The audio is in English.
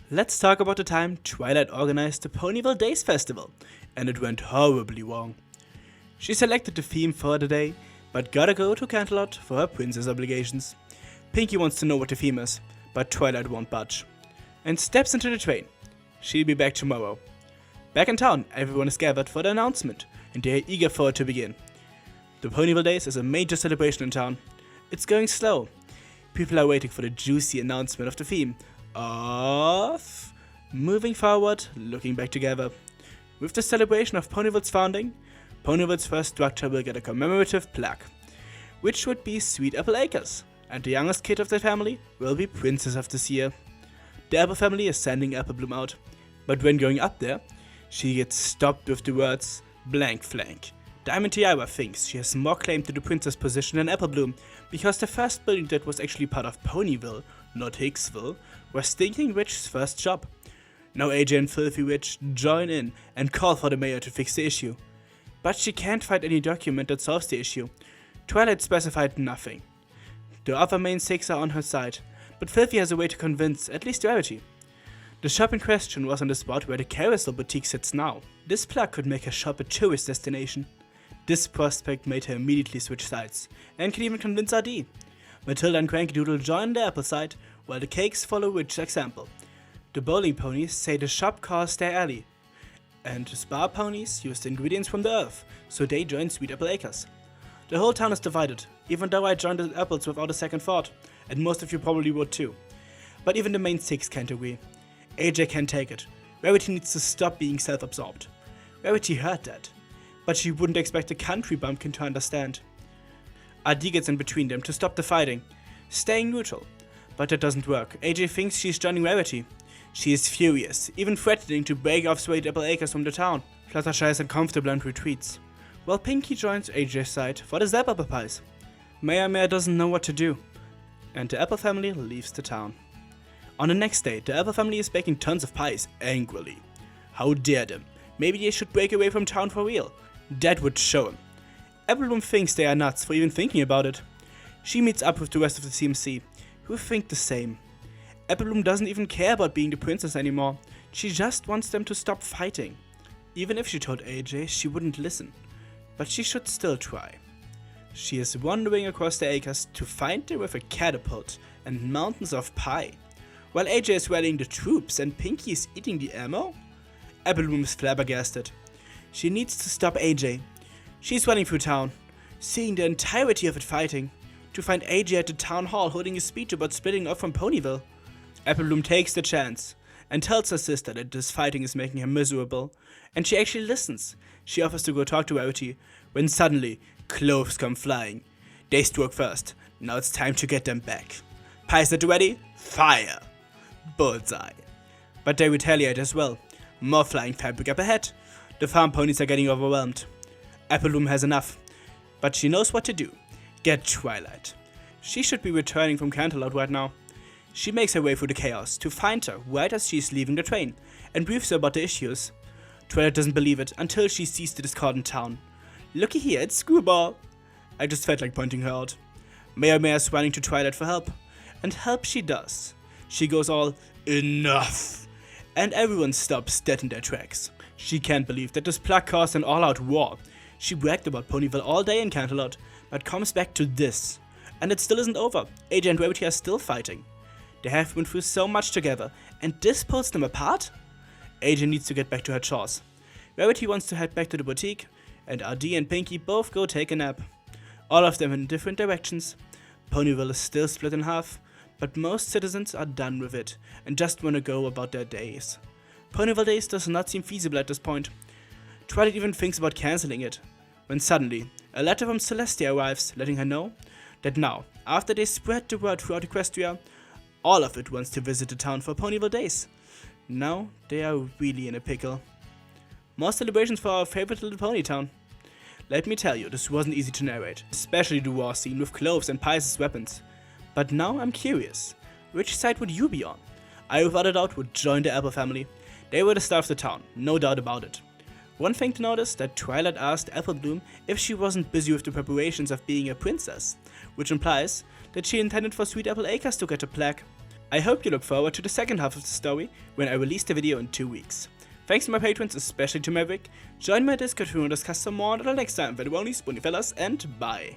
Let's talk about the time Twilight organized the Ponyville Days festival, and it went horribly wrong. She selected the theme for the day, but gotta go to Canterlot for her princess obligations. Pinkie wants to know what the theme is, but Twilight won't budge, and steps into the train. She'll be back tomorrow. Back in town, everyone is gathered for the announcement, and they are eager for it to begin. The Ponyville Days is a major celebration in town. It's going slow. People are waiting for the juicy announcement of the theme of moving forward, looking back together. With the celebration of Ponyville's founding, Ponyville's first structure will get a commemorative plaque, which would be Sweet Apple Acres, and the youngest kid of the family will be Princess of this year. The Apple family is sending Apple Bloom out, but when going up there, she gets stopped with the words blank flank. Diamond Tiara thinks she has more claim to the princess position than Apple Bloom, because the first building that was actually part of Ponyville, not Hicksville, was Stinking Witch's first job. Now AJ and Filthy Witch join in and call for the mayor to fix the issue. But she can't find any document that solves the issue. Twilight specified nothing. The other main six are on her side, but Filthy has a way to convince at least Rarity. The shop in question was on the spot where the Carousel boutique sits now. This plug could make her shop a tourist destination. This prospect made her immediately switch sides, and can even convince RD. Matilda and Cranky Doodle join the Apple side, while the cakes follow Witch's example. The bowling ponies say the shop calls their alley, and the spa ponies use the ingredients from the earth, so they join Sweet Apple Acres. The whole town is divided, even though I joined the apples without a second thought, and most of you probably would too. But even the main six can't agree. AJ can't take it. Rarity needs to stop being self-absorbed. Rarity heard that, but she wouldn't expect a country bumpkin to understand. RD gets in between them to stop the fighting, staying neutral. But that doesn't work. AJ thinks she's joining Rarity. She is furious, even threatening to break off Sweet Apple Acres from the town. Fluttershy is uncomfortable and retreats, while Pinkie joins AJ's side for the Zap Apple Pies. Maya doesn't know what to do, and the Apple family leaves the town. On the next day, the Apple family is baking tons of pies, angrily. How dare them? Maybe they should break away from town for real. That would show them. Apple Bloom thinks they are nuts for even thinking about it. She meets up with the rest of the CMC, who think the same. Apple Bloom doesn't even care about being the princess anymore. She just wants them to stop fighting. Even if she told AJ, she wouldn't listen. But she should still try. She is wandering across the acres to find them with a catapult and mountains of pie. While AJ is rallying the troops and Pinkie is eating the ammo? Apple Bloom is flabbergasted. She needs to stop AJ. She's running through town, seeing the entirety of it fighting, to find AJ at the town hall holding a speech about splitting off from Ponyville. Apple Bloom takes the chance and tells her sister that this fighting is making her miserable, and she actually listens. She offers to go talk to Rarity, when suddenly, cloves come flying. They struck first, now it's time to get them back. Pies at the ready? Fire! Bullseye. But they retaliate as well. More flying fabric up ahead. The farm ponies are getting overwhelmed. Apple Bloom has enough, but she knows what to do. Get Twilight. She should be returning from Canterlot right now. She makes her way through the chaos to find her right as she's leaving the train, and briefs her about the issues. Twilight doesn't believe it until she sees the discordant town. Looky here, it's Screwball. I just felt like pointing her out. Maya is running to Twilight for help, and help she does. She goes all, enough! And everyone stops dead in their tracks. She can't believe that this plug caused an all-out war. She bragged about Ponyville all day in Canterlot, but comes back to this. And it still isn't over. AJ and Rarity are still fighting. They have been through so much together, and this pulls them apart? AJ needs to get back to her chores. Rarity wants to head back to the boutique, and RD and Pinkie both go take a nap. All of them in different directions. Ponyville is still split in half, but most citizens are done with it, and just want to go about their days. Ponyville Days does not seem feasible at this point. Twilight even thinks about cancelling it, when suddenly, a letter from Celestia arrives, letting her know that now, after they spread the word throughout Equestria, all of it wants to visit the town for Ponyville Days. Now, they are really in a pickle. More celebrations for our favorite little pony town. Let me tell you, this wasn't easy to narrate, especially the war scene with cloves and pies as weapons. But now I'm curious, which side would you be on? I, without a doubt, would join the Apple family. They were the star of the town, no doubt about it. One thing to notice, that Twilight asked Apple Bloom if she wasn't busy with the preparations of being a princess, which implies that she intended for Sweet Apple Acres to get a plaque. I hope you look forward to the second half of the story when I release the video in 2 weeks. Thanks to my patrons, especially to Maverick. Join my Discord if you want to discuss some more until next time. Ponyfellas, and bye.